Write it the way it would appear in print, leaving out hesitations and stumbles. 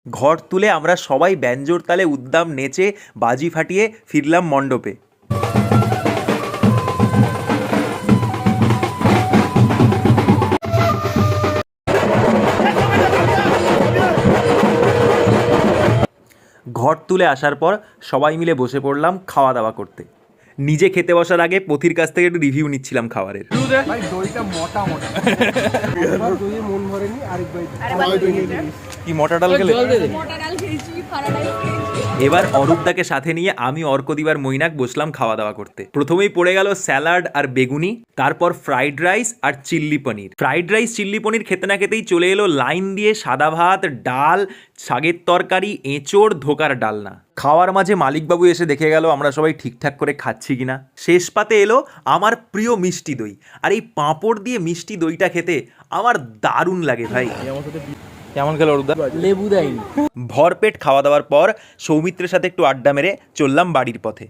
ঘর তুলে আমরা সবাই ব্যঞ্জোর তালে উদ্দাম নেচে বাজি ফাটিয়ে ফিরলাম মণ্ডপে। ঘর তুলে আসার পর সবাই মিলে বসে পড়লাম খাওয়া দাওয়া করতে। নিজে খেতে বসার আগে পথির কাছ থেকে একটু রিভিউ নিচ্ছিলাম খাবারের। কি মোটা ডাল খেলে? এবার অরূপদাকে সাথে নিয়ে আমি অর্কদিবার মৈনাক বসলাম খাওয়া দাওয়া করতে। প্রথমেই পড়ে গেল স্যালাড আর বেগুনি, তারপর ফ্রাইড রাইস আর চিল্লি পনির। ফ্রাইড রাইস চিল্লি পনির খেতে না খেতেই চলে এলো লাইন দিয়ে সাদা ভাত, ডাল, শাকের তরকারি, এঁচোড়, ধোকার ডালনা। খাওয়ার মাঝে মালিকবাবু এসে দেখে গেল আমরা সবাই ঠিকঠাক করে খাচ্ছি কিনা। শেষ পাতে এলো আমার প্রিয় মিষ্টি দই, আর এই পাঁপড় দিয়ে মিষ্টি দইটা খেতে আমার দারুণ লাগে ভাই। কেমন খেলো অরূপদা? লেবু দেয়নি। ভরপেট খাওয়া দাওয়ার পর সৌমিত্রের সাথে একটু আড্ডা মেরে চললাম বাড়ির পথে।